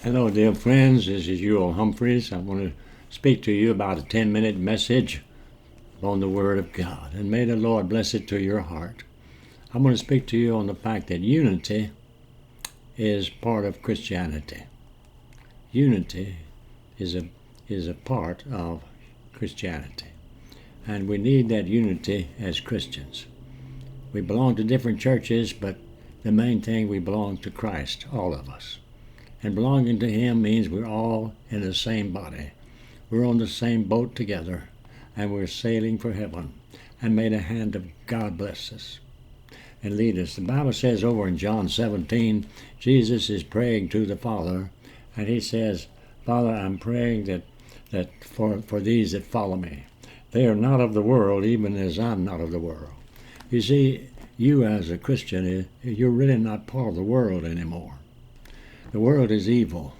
Hello, dear friends. This is you, Humphreys. I want to speak to you about a 10-minute message on the Word of God. And may the Lord bless it to your heart. I'm going to speak to you on the fact that unity is part of Christianity. Unity is a part of Christianity. And we need that unity as Christians. We belong to different churches, but the main thing, we belong to Christ, all of us. And belonging to Him means we're all in the same body. We're on the same boat together, and we're sailing for heaven. And may the hand of God bless us and lead us. The Bible says over in John 17, Jesus is praying to the Father, and He says, Father, I'm praying that for these that follow me. They are not of the world, even as I'm not of the world. You see, you as a Christian, you're really not part of the world anymore. The world is evil,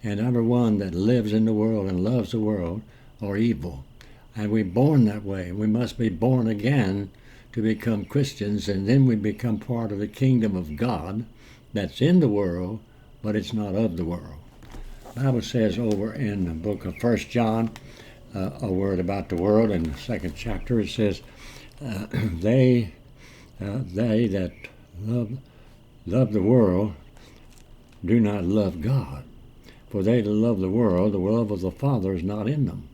and everyone that lives in the world and loves the world are evil. And we're born that way. We must be born again to become Christians, and then we become part of the kingdom of God that's in the world, but it's not of the world. The Bible says over in the book of 1 John, a word about the world in the second chapter. It says, they that love the world do not love God. For they that love the love of the Father is not in them.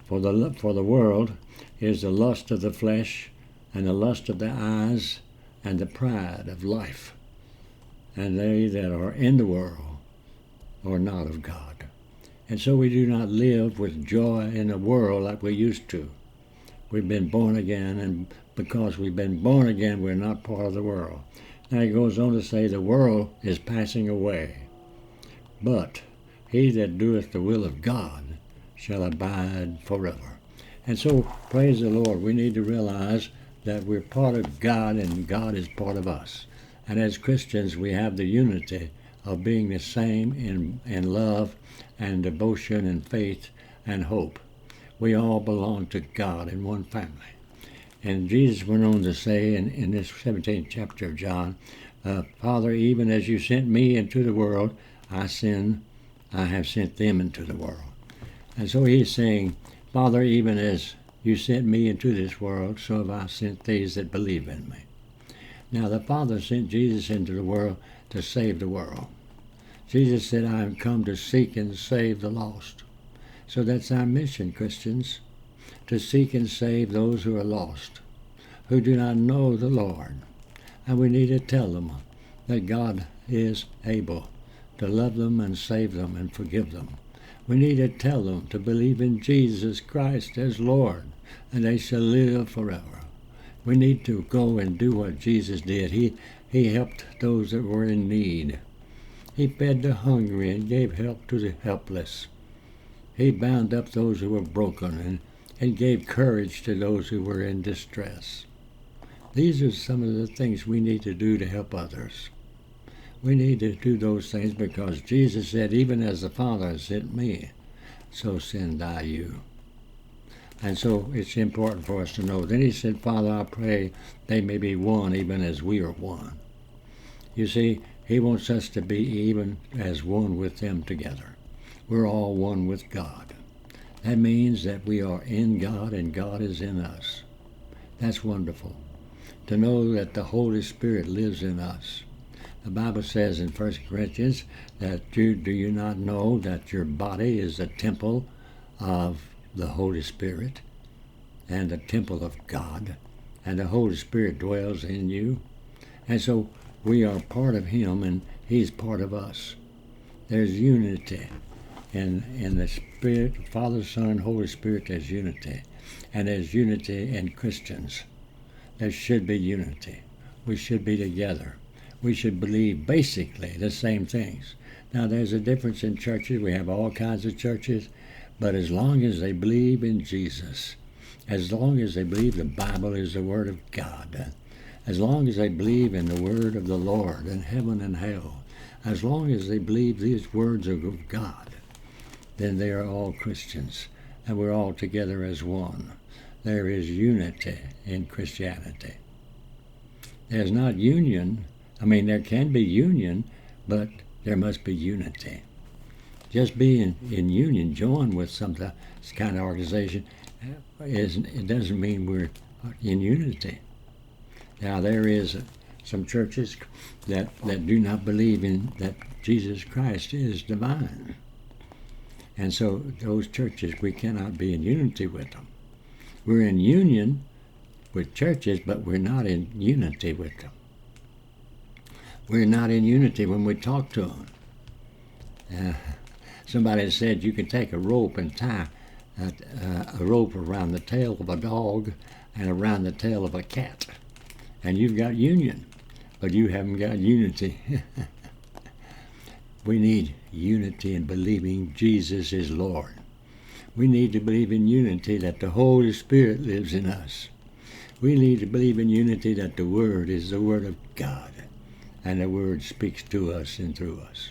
For the world is the lust of the flesh, and the lust of the eyes, and the pride of life. And they that are in the world are not of God. And so we do not live with joy in the world like we used to. We've been born again, and because we've been born again, we're not part of the world. Now he goes on to say, the world is passing away, but he that doeth the will of God shall abide forever. And so, praise the Lord, we need to realize that we're part of God and God is part of us. And as Christians, we have the unity of being the same in love and devotion and faith and hope. We all belong to God in one family. And Jesus went on to say in this 17th chapter of John, Father, even as you sent me into the world, I have sent them into the world. And so he's saying, Father, even as you sent me into this world, so have I sent these that believe in me. Now the Father sent Jesus into the world to save the world. Jesus said, I am come to seek and save the lost. So that's our mission, Christians, to seek and save those who are lost, who do not know the Lord. And we need to tell them that God is able to love them and save them and forgive them. We need to tell them to believe in Jesus Christ as Lord, and they shall live forever. We need to go and do what Jesus did. He helped those that were in need. He fed the hungry and gave help to the helpless. He bound up those who were broken and gave courage to those who were in distress. These are some of the things we need to do to help others. We need to do those things because Jesus said, even as the Father has sent me, so send I you. And so it's important for us to know. Then he said, Father, I pray they may be one even as we are one. You see, he wants us to be even as one with them together. We're all one with God. That means that we are in God and God is in us. That's wonderful. To know that the Holy Spirit lives in us. The Bible says in 1 Corinthians that do you not know that your body is a temple of the Holy Spirit and a temple of God, and the Holy Spirit dwells in you? And so we are part of Him and He's part of us. There's unity. In the Spirit, Father, Son, and Holy Spirit, there's unity. And there's unity in Christians. There should be unity. We should be together. We should believe basically the same things. Now, there's a difference in churches. We have all kinds of churches. But as long as they believe in Jesus, as long as they believe the Bible is the Word of God, as long as they believe in the Word of the Lord and heaven and hell, as long as they believe these words of God, then they are all Christians, and we're all together as one. There is unity in Christianity. There's not union. I mean, there can be union, but there must be unity. Just being in union, join with some kind of organization, it doesn't mean we're in unity. Now there is some churches that do not believe in that Jesus Christ is divine. And so those churches, we cannot be in unity with them. We're in union with churches, but we're not in unity with them. We're not in unity when we talk to them. Somebody said you can take a rope and tie a rope around the tail of a dog and around the tail of a cat, and you've got union, but you haven't got unity. We need unity in believing Jesus is Lord. We need to believe in unity that the Holy Spirit lives in us. We need to believe in unity that the Word is the Word of God, and the Word speaks to us and through us.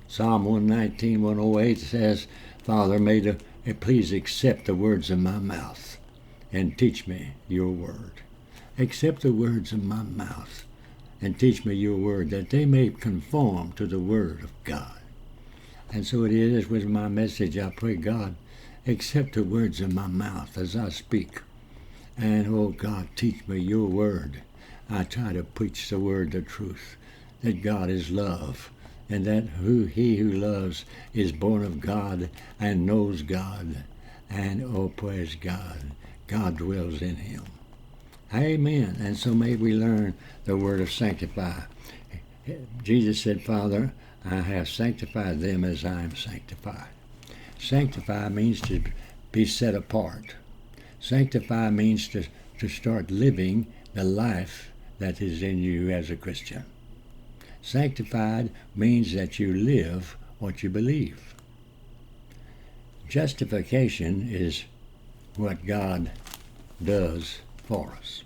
Psalm 119, 108 says, Father, please accept the words of my mouth and teach me your word. Accept the words of my mouth and teach me your word, that they may conform to the word of God. And so it is with my message. I pray, God, accept the words of my mouth as I speak. And, oh God, teach me your word. I try to preach the word, the truth, that God is love, and that he who loves is born of God and knows God. And, oh, praise God, God dwells in him. Amen. And so may we learn the word of sanctify. Jesus said, Father, I have sanctified them as I am sanctified. Sanctify means to be set apart. Sanctify means to start living the life that is in you as a Christian. Sanctified means that you live what you believe. Justification is what God does for us.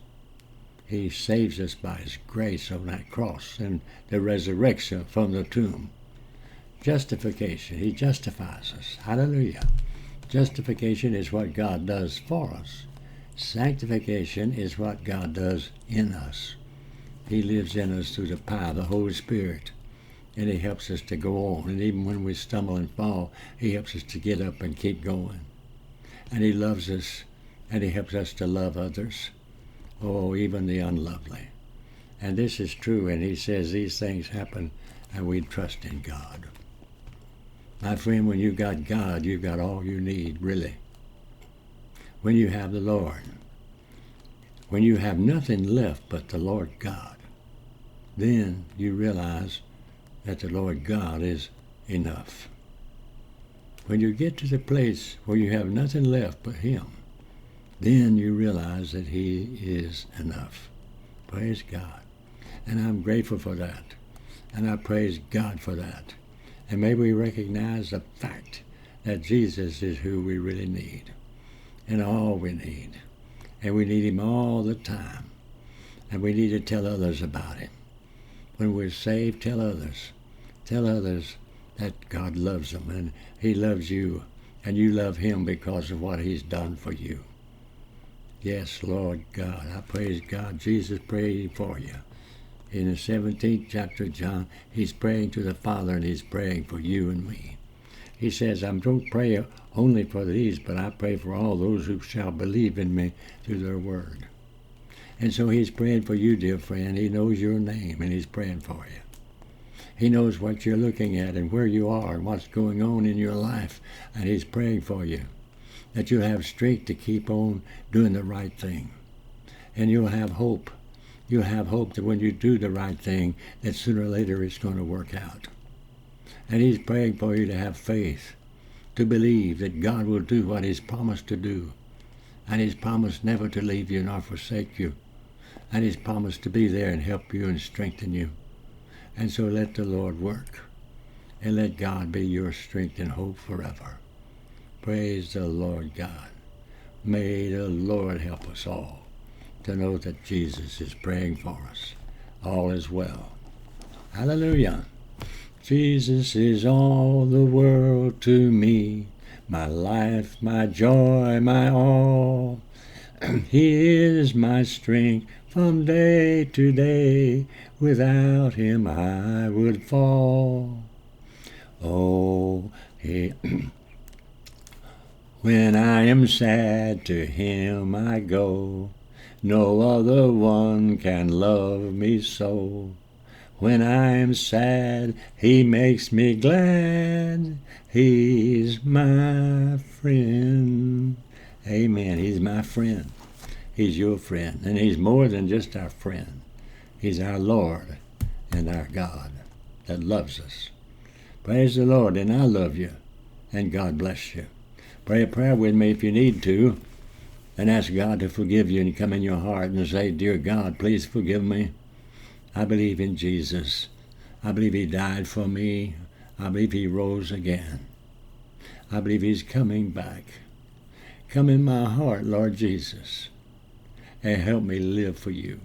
He saves us by his grace on that cross and the resurrection from the tomb. Justification, he justifies us. Hallelujah. Justification is what God does for us. Sanctification is what God does in us. He lives in us through the power of the Holy Spirit, and he helps us to go on. And even when we stumble and fall, he helps us to get up and keep going. And he loves us, and he helps us to love others. Oh, even the unlovely. And this is true, and he says these things happen, and we trust in God. My friend, when you've got God, you've got all you need, really. When you have the Lord, when you have nothing left but the Lord God, then you realize that the Lord God is enough. When you get to the place where you have nothing left but him, then you realize that he is enough. Praise God. And I'm grateful for that. And I praise God for that. And may we recognize the fact that Jesus is who we really need and all we need. And we need him all the time. And we need to tell others about him. When we're saved, tell others. Tell others that God loves them and he loves you and you love him because of what he's done for you. Yes, Lord God, I praise God. Jesus prayed for you. In the 17th chapter of John, he's praying to the Father and he's praying for you and me. He says, I don't pray only for these, but I pray for all those who shall believe in me through their word. And so he's praying for you, dear friend. He knows your name and he's praying for you. He knows what you're looking at and where you are and what's going on in your life, and he's praying for you, that you'll have strength to keep on doing the right thing. And you'll have hope. You'll have hope that when you do the right thing, that sooner or later it's going to work out. And he's praying for you to have faith, to believe that God will do what he's promised to do. And he's promised never to leave you nor forsake you. And he's promised to be there and help you and strengthen you. And so let the Lord work. And let God be your strength and hope forever. Praise the Lord God. May the Lord help us all to know that Jesus is praying for us. All is well. Hallelujah. Jesus is all the world to me, my life, my joy, my all. He is my strength From day to day, without him I would fall. Oh, when I am sad, to him I go. No other one can love me so. When I am sad, he makes me glad. He's my friend. Amen. He's my friend. He's your friend. And he's more than just our friend. He's our Lord and our God that loves us. Praise the Lord, and I love you. And God bless you. Pray a prayer with me if you need to, and ask God to forgive you, and come in your heart and say, Dear God, please forgive me. I believe in Jesus. I believe he died for me. I believe he rose again. I believe he's coming back. Come in my heart, Lord Jesus, and help me live for you.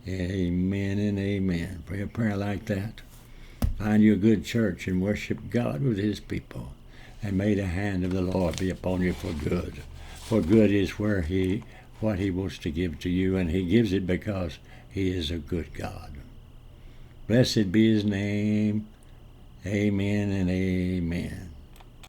Amen and amen. Pray a prayer like that. Find you a good church and worship God with his people. And may the hand of the Lord be upon you for good. For good is what he wants to give to you, and he gives it because he is a good God. Blessed be his name. Amen and amen.